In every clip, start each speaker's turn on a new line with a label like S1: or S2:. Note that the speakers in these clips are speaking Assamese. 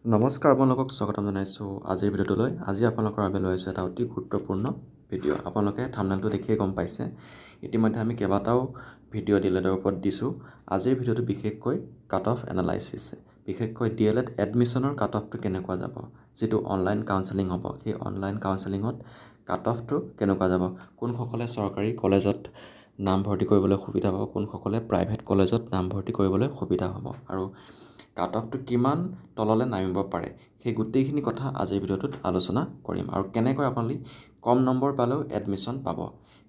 S1: নমস্কাৰ আপোনালোকক স্বাগতম জনাইছোঁ আজিৰ ভিডিঅ'টোলৈ। আজি আপোনালোকৰ বাবে লৈ আছোঁ এটা অতি গুৰুত্বপূৰ্ণ ভিডিঅ'। আপোনালোকে থাম্বনেইলটো দেখিয়ে গম পাইছে। ইতিমধ্যে আমি কেইবাটাও ভিডিঅ' DLEDৰ ওপৰত দিছোঁ। আজিৰ ভিডিঅ'টো বিশেষকৈ কাট অফ এনালাইচিছ, বিশেষকৈ DLED এডমিশ্যনৰ কাট অফটো কেনেকুৱা যাব, যিটো অনলাইন কাউন্সেলিং হ'ব, সেই অনলাইন কাউন্সেলিঙত কাট অফটো কেনেকুৱা যাব, কোনসকলে চৰকাৰী কলেজত নামভৰ্তি কৰিবলৈ সুবিধা পাব, কোনসকলে প্ৰাইভেট কলেজত নামভৰ্তি কৰিবলৈ সুবিধা হ'ব, আৰু কাট অফটো কিমান তললৈ নামিব পাৰে, সেই গোটেইখিনি কথা আজিৰ ভিডিঅ'টোত আলোচনা কৰিম। আৰু কেনেকৈ আপোনালোকে কম নম্বৰ পালেও এডমিশ্যন পাব,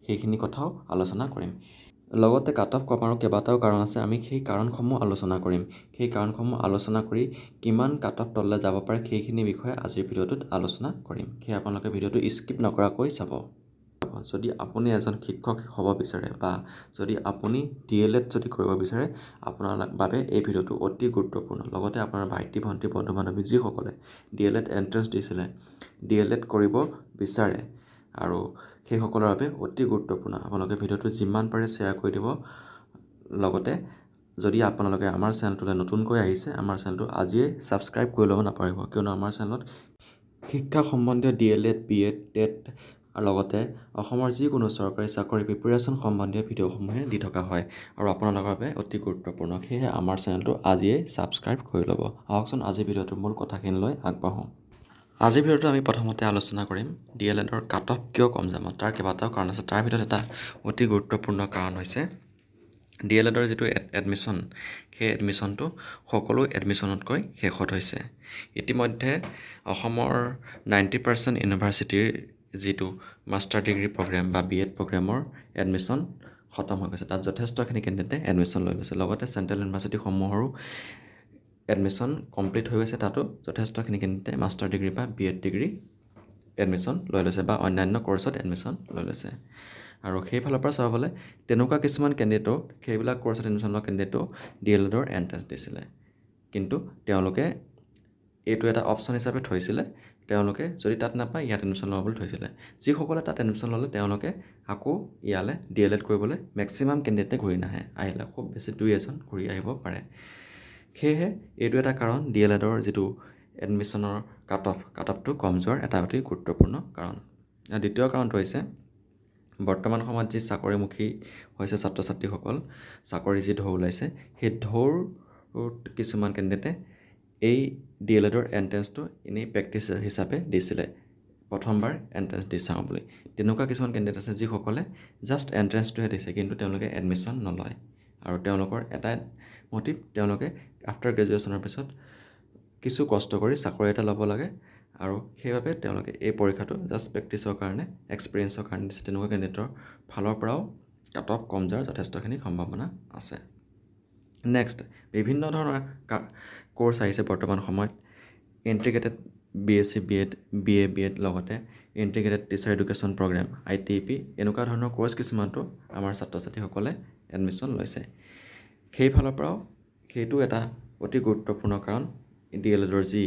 S1: সেইখিনি কথাও আলোচনা কৰিম। লগতে কাট অফ কমাৰো কেইবাটাও কাৰণ আছে, আমি সেই কাৰণসমূহ আলোচনা কৰিম। সেই কাৰণসমূহ আলোচনা কৰি কিমান কাট অফ তললৈ যাব পাৰে সেইখিনি বিষয়ে আজিৰ ভিডিঅ'টোত আলোচনা কৰিম। সেয়ে আপোনালোকে ভিডিঅ'টো স্কিপ নকৰাকৈ চাব। যদি আপুনি এজন শিক্ষক হ'ব বিচাৰে বা যদি আপুনি DLED যদি কৰিব বিচাৰে, আপোনাৰ বাবে এই ভিডিঅ'টো অতি গুৰুত্বপূৰ্ণ। লগতে আপোনাৰ ভাইটি ভণ্টি বন্ধু বান্ধৱী যিসকলে DLED এণ্ট্ৰেঞ্চ দিছিলে, DLED কৰিব বিচাৰে, আৰু সেইসকলৰ বাবে অতি গুৰুত্বপূৰ্ণ। আপোনালোকে ভিডিঅ'টো যিমান পাৰে শ্বেয়াৰ কৰি দিব। লগতে যদি আপোনালোকে আমাৰ চেনেলটোলৈ নতুনকৈ আহিছে, আমাৰ চেনেলটো আজিয়ে ছাবস্ক্ৰাইব কৰি ল'ব নাপাহৰিব, কিয়নো আমাৰ চেনেলত শিক্ষা সম্বন্ধীয় DLED, BEd, TET আৰু লগতে অসমৰ যিকোনো চৰকাৰী চাকৰি প্ৰিপেৰেশ্যন সম্বন্ধীয় ভিডিঅ'সমূহে দি থকা হয়, আৰু আপোনালোকৰ বাবে অতি গুৰুত্বপূৰ্ণ। সেয়েহে আমাৰ চেনেলটো আজিয়েই ছাবস্ক্ৰাইব কৰি ল'ব। আহকচোন আজিৰ ভিডিঅ'টোৰ মূল কথাখিনিলৈ আগবাঢ়োঁ। আজিৰ ভিডিঅ'টো আমি প্ৰথমতে আলোচনা কৰিম DLEDৰ কাট অফ কিয় কম যাব। তাৰ কেইবাটাও কাৰণ আছে। তাৰ ভিতৰত এটা অতি গুৰুত্বপূৰ্ণ কাৰণ হৈছে DLEDৰ যিটো এডমিশ্যন, সেই এডমিশ্যনটো সকলো এডমিশ্যনতকৈ শেষত হৈছে। ইতিমধ্যে অসমৰ 90% ইউনিভাৰ্চিটিৰ যিটো মাষ্টাৰ ডিগ্ৰী প্ৰগ্ৰেম বা BEd প্ৰগ্ৰেমৰ এডমিশ্যন খতম হৈ গৈছে। তাত যথেষ্টখিনি কেণ্ডিডেটে এডমিশ্যন লৈ গৈছে। লগতে চেণ্ট্ৰেল ইউনিভাৰ্চিটিসমূহৰো এডমিশ্যন কমপ্লিট হৈ গৈছে। তাতো যথেষ্টখিনি কেণ্ডিডেটে মাষ্টাৰ ডিগ্ৰী বা BEd ডিগ্ৰী এডমিশ্যন লৈ লৈছে বা অন্যান্য কৰ্চত এডমিশ্যন লৈ লৈছে। আৰু সেইফালৰ পৰা চাব গ'লে তেনেকুৱা কিছুমান কেণ্ডিডেটো, সেইবিলাক কৰ্চত এডমিশ্যন লোৱা কেণ্ডিডেটো DLEDৰ এণ্ট্ৰেঞ্চ দিছিলে, কিন্তু তেওঁলোকে এইটো এটা অপশ্যন হিচাপে থৈছিলে। তেওঁলোকে যদি তাত নাপায় ইয়াত এডমিশ্যন ল'ব বুলি থৈছিলে। যিসকলে তাত এডমিশ্যন ল'লে তেওঁলোকে আকৌ ইয়ালৈ DLED কৰিবলৈ মেক্সিমাম কেণ্ডিডেটে ঘূৰি নাহে, আহিলে খুব বেছি 2-এজন ঘূৰি আহিব পাৰে। সেয়েহে এইটো এটা কাৰণ DLEDৰ যিটো এডমিশ্যনৰ কাট অফটো কম যোৱাৰ এটা অতি গুৰুত্বপূৰ্ণ কাৰণ। আৰু দ্বিতীয় কাৰণটো হৈছে বৰ্তমান সময়ত যি চাকৰিমুখী হৈছে ছাত্ৰ ছাত্ৰীসকল, চাকৰি যি ঢৌ ওলাইছে, সেই ঢৌৰ কিছুমান কেণ্ডিডেটে এই DLEDৰ এণ্ট্ৰেঞ্চটো এনেই প্ৰেক্টিছ হিচাপে দিছিলে, প্ৰথমবাৰ এণ্ট্ৰেঞ্চ দি চাওঁ বুলি। তেনেকুৱা কিছুমান কেণ্ডিডেট আছে যিসকলে জাষ্ট এণ্ট্ৰেঞ্চটোহে দিছে, কিন্তু তেওঁলোকে এডমিশ্যন নলয়। আৰু তেওঁলোকৰ এটাই মটিভ, তেওঁলোকে আফটাৰ গ্ৰেজুৱেশ্যনৰ পিছত কিছু কষ্ট কৰি চাকৰি এটা ল'ব লাগে, আৰু সেইবাবে তেওঁলোকে এই পৰীক্ষাটো জাষ্ট প্ৰেক্টিছৰ কাৰণে, এক্সপিৰিয়েঞ্চৰ কাৰণে দিছে। তেনেকুৱা কেণ্ডিডেটৰ ফালৰ পৰাও কাট অফ কম যোৱাৰ যথেষ্টখিনি সম্ভাৱনা আছে। নেক্সট, বিভিন্ন ধৰণৰ কোৰ্চ আহিছে বৰ্তমান সময়ত। Integrated BSc BEd, BA BEd, লগতে integrated teacher education program ITEP, এনেকুৱা ধৰণৰ কোৰ্চ কিছুমানতো আমাৰ ছাত্ৰ ছাত্ৰীসকলে এডমিশ্যন লৈছে। সেইফালৰ পৰাও সেইটো এটা অতি গুৰুত্বপূৰ্ণ কাৰণ DLEDৰ যি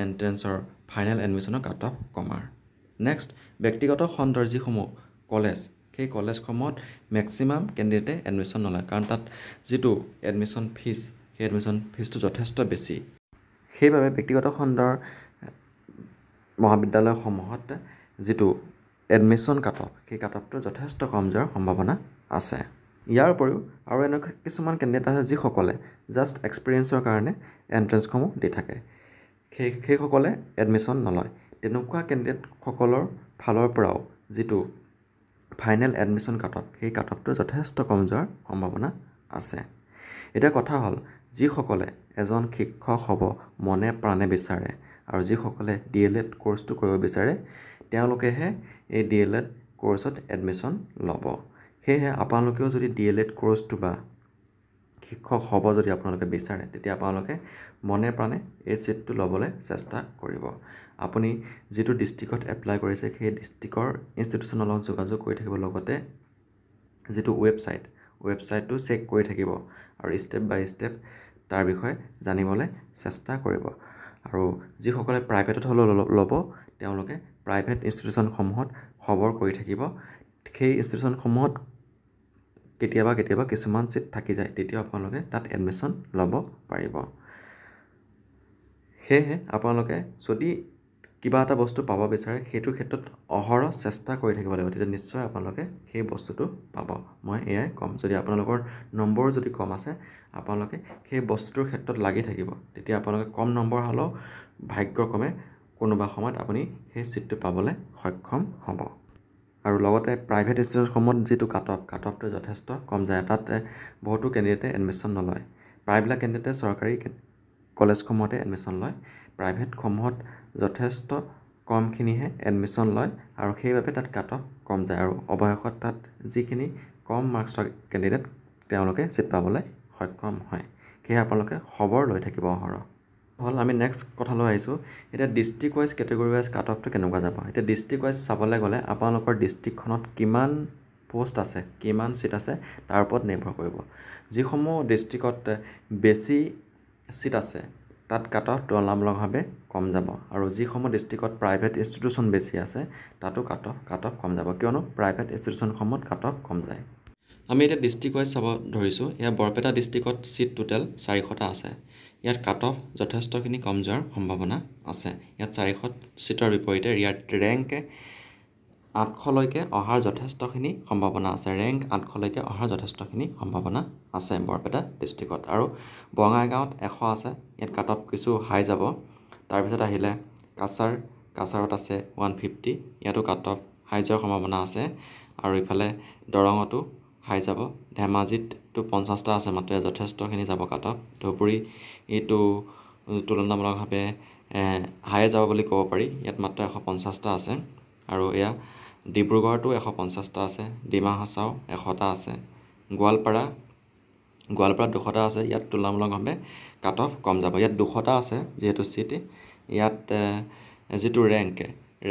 S1: এণ্ট্ৰেঞ্চৰ ফাইনেল এডমিশ্যনৰ কাট অফ কমাৰ। নেক্সট, ব্যক্তিগত খণ্ডৰ যিসমূহ কলেজ, সেই কলেজসমূহত মেক্সিমাম কেণ্ডিডেটে এডমিশ্যন নলয়, কাৰণ তাত যিটো এডমিশ্যন ফিজ, সেই এডমিশ্যন ফিজটো যথেষ্ট বেছি। সেইবাবে ব্যক্তিগত খণ্ডৰ মহাবিদ্যালয়সমূহত যিটো এডমিশ্যন কাট অফ, সেই কাট অফটো যথেষ্ট কম যোৱাৰ সম্ভাৱনা আছে। ইয়াৰ উপৰিও আৰু এনেকুৱা কিছুমান কেণ্ডিডেট আছে যিসকলে জাষ্ট এক্সপিৰিয়েঞ্চৰ কাৰণে এণ্ট্ৰেঞ্চসমূহ দি থাকে, সেইসকলে এডমিশ্যন নলয়। তেনেকুৱা কেণ্ডিডেটসকলৰ ফালৰ পৰাও যিটো ফাইনেল এডমিশ্যন কাট অফ, সেই কাট অফটো যথেষ্ট কম যোৱাৰ সম্ভাৱনা আছে। এতিয়া কথা হ'ল, যিসকলে এজন শিক্ষক হ'ব মনে প্ৰাণে বিচাৰে আৰু যিসকলে DLED কৰ্চটো কৰিব বিচাৰে, তেওঁলোকেহে এই DLED কৰ্চত এডমিশ্যন ল'ব। সেয়েহে আপোনালোকেও যদি DLED কৰ্চটো বা শিক্ষক হ'ব যদি আপোনালোকে বিচাৰে, তেতিয়া আপোনালোকে মনে প্ৰাণে এই ছিটটো ল'বলৈ চেষ্টা কৰিব। আপুনি যিটো ডিষ্ট্ৰিক্টত এপ্লাই কৰিছে, সেই ডিষ্ট্ৰিক্টৰ ইনষ্টিটিউশ্যনৰ লগত যোগাযোগ কৰি থাকিব। লগতে যিটো ৱেবছাইটটো চেক কৰি থাকিব, আৰু ষ্টেপ বাই ষ্টেপ তাৰ বিষয়ে জানিবলৈ চেষ্টা কৰিব। আৰু যিসকলে প্ৰাইভেটত হ'লেও ল'ব, তেওঁলোকে প্ৰাইভেট ইনষ্টিটিউশ্যনসমূহত খবৰ কৰি থাকিব। সেই ইনষ্টিটিউশ্যনসমূহত কেতিয়াবা কিছুমান ছিট থাকি যায়, তেতিয়া আপোনালোকে তাত এডমিশ্যন ল'ব পাৰিব। সেয়েহে আপোনালোকে যদি কিবা এটা বস্তু পাব বিচাৰে সেইটোৰ ক্ষেত্ৰত অহৰহ চেষ্টা কৰি থাকিব লাগিব, তেতিয়া নিশ্চয় আপোনালোকে সেই বস্তুটো পাব। মই এয়াই ক'ম, যদি আপোনালোকৰ নম্বৰ যদি কম আছে আপোনালোকে সেই বস্তুটোৰ ক্ষেত্ৰত লাগি থাকিব, তেতিয়া আপোনালোকে কম নম্বৰ হ'লেও ভাগ্যক্ৰমে কোনোবা সময়ত আপুনি সেই ছিটটো পাবলৈ সক্ষম হ'ব। আৰু লগতে প্ৰাইভেট ইনষ্টিটিউটসমূহত যিটো কাট অফটো যথেষ্ট কম যায়, তাত বহুতো কেণ্ডিডেটে এডমিশ্যন নলয়। প্ৰায়বিলাক কেণ্ডিডেটে চৰকাৰী কলেজসমূহতে এডমিশ্যন লয়, প্ৰাইভেটসমূহত যথেষ্ট কমখিনিহে এডমিশ্যন লয় আৰু সেইবাবে তাত কাট অফ কম যায় আৰু অৱশেষত তাত যিখিনি কম মাৰ্কছ থকা কেণ্ডিডেট তেওঁলোকে ছিট পাবলৈ সক্ষম হয়। সেয়ে আপোনালোকে খবৰ লৈ থাকিব অহৰহ। হ'ল আমি নেক্সট কথালৈ আহিছোঁ, এতিয়া ডিষ্ট্ৰিক্ট ৱাইজ কেটেগৰী ৱাইজ কাট অফটো কেনেকুৱা যাব। এতিয়া ডিষ্ট্ৰিক্ট ৱাইজ চাবলৈ গ'লে আপোনালোকৰ ডিষ্ট্ৰিক্টখনত কিমান পোষ্ট আছে, কিমান ছিট আছে তাৰ ওপৰত নিৰ্ভৰ কৰিব। যিসমূহ ডিষ্ট্ৰিক্টত বেছি ছিট আছে তাত কাট অফ তুলনামূলকভাৱে কম যাব, আৰু যিসমূহ ডিষ্ট্ৰিক্টত প্ৰাইভেট ইনষ্টিটিউশ্যন বেছি আছে তাতো কাট অফ কম যাব, কিয়নো প্ৰাইভেট ইনষ্টিটিউশ্যনসমূহত কাট অফ কম যায়। আমি এতিয়া ডিষ্ট্ৰিক্ট ৱাইজ চাব ধৰিছোঁ। ইয়াত বৰপেটা ডিষ্ট্ৰিক্টত ছিট টোটেল 400টা আছে। ইয়াত কাট অফ যথেষ্টখিনি কম যোৱাৰ সম্ভাৱনা আছে। ইয়াত 400 ছিটৰ বিপৰীতে ইয়াত ৰেংক 800লৈকে অহাৰ যথেষ্টখিনি সম্ভাৱনা আছে। ৰেংক 800লৈকে অহাৰ যথেষ্টখিনি সম্ভাৱনা আছে বৰপেটা ডিষ্ট্ৰিক্টত। আৰু বঙাইগাঁৱত 100 আছে, ইয়াত কাট অফ কিছু হাই যাব। তাৰপিছত আহিলে কাছাৰত আছে 150, ইয়াতো কাট অফ হাই যোৱাৰ সম্ভাৱনা আছে। আৰু ইফালে দৰঙতো হাই যাব। ধেমাজিততো 50টা আছে মাত্ৰ, যথেষ্টখিনি যাব কাট অফ। ধুবুৰী এইটো তুলনামূলকভাৱে হাই যাব বুলি ক'ব পাৰি, ইয়াত মাত্ৰ 150টা আছে। আৰু এয়া ডিব্ৰুগড়তো 150টা আছে, ডিমা হাছাও 100টা আছে, গোৱালপাৰাত 200টা আছে, ইয়াত তুলনামূলকভাৱে কাট অফ কম যাব। ইয়াত 200টা আছে যিহেতু ছিট, ইয়াত যিটো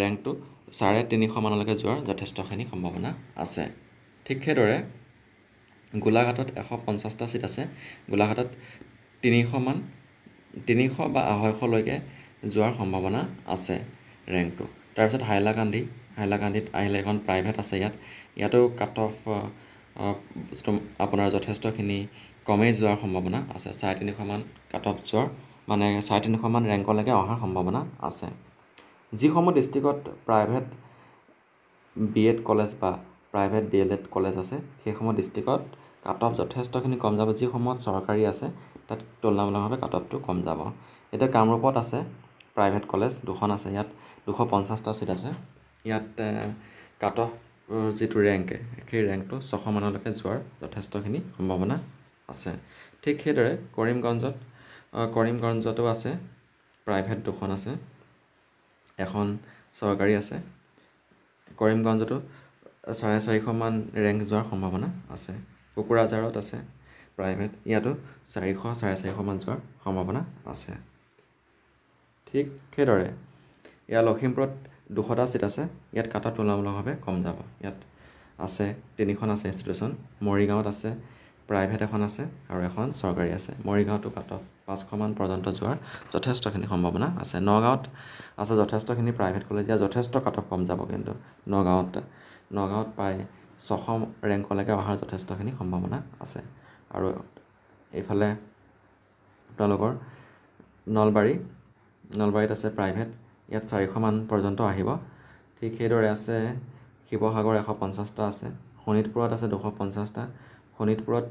S1: ৰেংকটো 350 মানলৈকে যোৱাৰ যথেষ্টখিনি সম্ভাৱনা আছে। ঠিক সেইদৰে গোলাঘাটত 150টা ছিট আছে, গোলাঘাটত 300 বা 250লৈকে যোৱাৰ সম্ভাৱনা আছে ৰেংকটো। তাৰপিছত হাইলাকান্দিত আহিলে এখন প্ৰাইভেট আছে, ইয়াতো কাট অফ আপোনাৰ যথেষ্টখিনি কমেই যোৱাৰ সম্ভাৱনা আছে। 350 মান কাট অফ যোৱাৰ 350 মান ৰেংকলৈকে অহাৰ সম্ভাৱনা আছে। যিসমূহ ডিষ্ট্ৰিক্টত প্ৰাইভেট BEd কলেজ বা প্ৰাইভেট DLEd কলেজ আছে সেইসমূহ ডিষ্ট্ৰিক্টত কাট অফ যথেষ্টখিনি কম যাব। যিসমূহত চৰকাৰী আছে তাত তুলনামূলকভাৱে কাট অফটো কম যাব। এতিয়া কামৰূপত আছে প্ৰাইভেট কলেজ 2খন আছে, ইয়াত 250টা ছিট আছে। ইয়াত কাট অফ যিটো ৰেংক সেই ৰেংকটো 600 মানলৈকে যোৱাৰ যথেষ্টখিনি সম্ভাৱনা আছে। ঠিক সেইদৰে কৰিমগঞ্জতো আছে প্ৰাইভেট 2খন আছে, এখন চৰকাৰী আছে। কৰিমগঞ্জতো 450 মান ৰেংক যোৱাৰ সম্ভাৱনা আছে। কোকৰাঝাৰত আছে প্ৰাইভেট, ইয়াতো 400-450 মান যোৱাৰ সম্ভাৱনা আছে। ঠিক সেইদৰে ইয়াত লখিমপুৰত 200টা ছিট আছে, ইয়াত কাট অফ তুলনামূলকভাৱে কম যাব। ইয়াত আছে 3খন আছে ইনষ্টিটিউশ্যন। মৰিগাঁৱত আছে প্ৰাইভেট এখন আছে আৰু এখন চৰকাৰী আছে। মৰিগাঁৱতো কাট অফ 500 মান পৰ্যন্ত যোৱাৰ যথেষ্টখিনি সম্ভাৱনা আছে। নগাঁৱত আছে যথেষ্টখিনি প্ৰাইভেট কলেজ, ইয়াত যথেষ্ট কাট অফ কম যাব, কিন্তু নগাঁৱত প্ৰায় 600 ৰেংকলৈকে অহাৰ যথেষ্টখিনি সম্ভাৱনা আছে। আৰু এইফালে আপোনালোকৰ নলবাৰীত আছে প্ৰাইভেট, ইয়াত 400 মান পৰ্যন্ত আহিব। ঠিক সেইদৰে আছে শিৱসাগৰ 150টা আছে, শোণিতপুৰত আছে 250টা। শোণিতপুৰত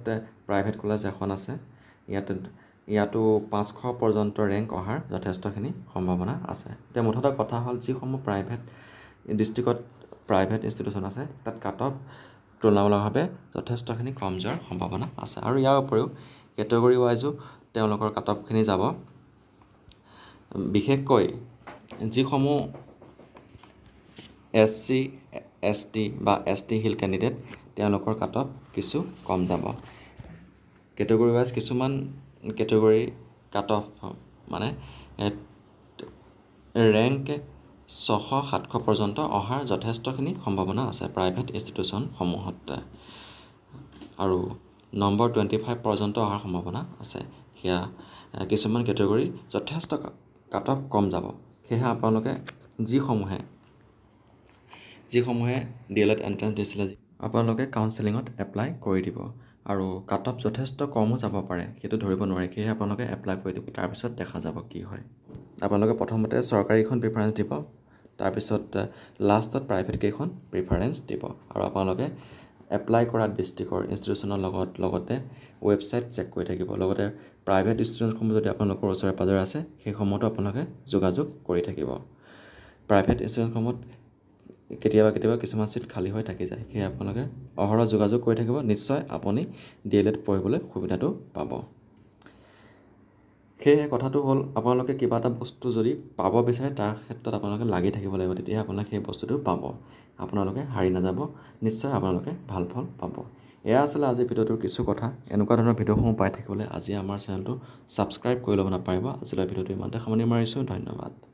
S1: প্ৰাইভেট কলেজ এখন আছে, ইয়াতো 500 পৰ্যন্ত ৰেংক অহাৰ যথেষ্টখিনি সম্ভাৱনা আছে। এতিয়া মুঠতে কথা হ'ল, যিসমূহ প্ৰাইভেট ডিষ্ট্ৰিক্টত প্ৰাইভেট ইনষ্টিটিউশ্যন আছে তাত কাট অফ তুলনামূলকভাৱে যথেষ্টখিনি কম যোৱাৰ সম্ভাৱনা আছে। আৰু ইয়াৰ উপৰিও কেটেগৰী ৱাইজো তেওঁলোকৰ কাট অফখিনি যাব। বিশেষকৈ যিসমূহ SC ST বা ST হিল কেণ্ডিডেট তেওঁলোকৰ কাট অফ কিছু কম যাব। কেটেগৰী ৱাইজ কিছুমান কেটেগৰী কাট অফ ৰেংক 600-700 পৰ্যন্ত অহাৰ যথেষ্টখিনি সম্ভাৱনা আছে প্ৰাইভেট ইনষ্টিটিউশ্যনসমূহত, আৰু নম্বৰ 25 পৰ্যন্ত অহাৰ সম্ভাৱনা আছে। সেয়া কিছুমান কেটেগৰী যথেষ্ট কাট অফ কম যাব। সেয়েহে আপোনালোকে যিসমূহে DLED এণ্ট্ৰেঞ্চ দিছিলে আপোনালোকে কাউন্সেলিঙত এপ্লাই কৰি দিব। আৰু কাট অফ যথেষ্ট কমো যাব পাৰে, সেইটো ধৰিব নোৱাৰি। সেয়েহে আপোনালোকে এপ্লাই কৰি দিব, তাৰপিছত দেখা যাব কি হয়। আপোনালোকে প্ৰথমতে চৰকাৰীখন প্ৰিফাৰেঞ্চ দিব, তাৰপিছত লাষ্টত প্ৰাইভেটকেইখন প্ৰিফাৰেঞ্চ দিব। আৰু আপোনালোকে এপ্লাই কৰা ডিষ্ট্ৰিক্টৰ ইনষ্টিটিউশ্যনৰ লগতে ৱেবছাইট চেক কৰি থাকিব। লগতে প্ৰাইভেট ইনষ্টিটিউশ্যনসমূহ যদি আপোনালোকৰ ওচৰে পাঁজৰে আছে সেইসমূহতো আপোনালোকে যোগাযোগ কৰি থাকিব। প্ৰাইভেট ইনষ্টিটিউশ্যনসমূহত কেতিয়াবা কিছুমান চিট খালী হৈ থাকি যায়, সেয়ে আপোনালোকে অহৰহ যোগাযোগ কৰি থাকিব। নিশ্চয় আপুনি DLED পঢ়িবলৈ সুবিধাটো পাব। সেয়ে কথাটো হ'ল আপোনালোকে কিবা এটা বস্তু যদি পাব বিচাৰে তাৰ ক্ষেত্ৰত আপোনালোকে লাগি থাকিব লাগিব, তেতিয়াহে আপোনালোকে সেই বস্তুটো পাব। আপোনালোকে হাৰি নাযাব, নিশ্চয় আপোনালোকে ভাল ফল পাব। এয়া আছিলে আজিৰ ভিডিঅ'টোৰ কিছু কথা। এনেকুৱা ধৰণৰ ভিডিঅ'সমূহ পাই থাকিবলৈ আজি আমাৰ চেনেলটো ছাবস্ক্ৰাইব কৰি ল'ব নাপাহৰিব। আজিলৈ ভিডিঅ'টো ইমানতে সামৰণি মাৰিছোঁ। ধন্যবাদ।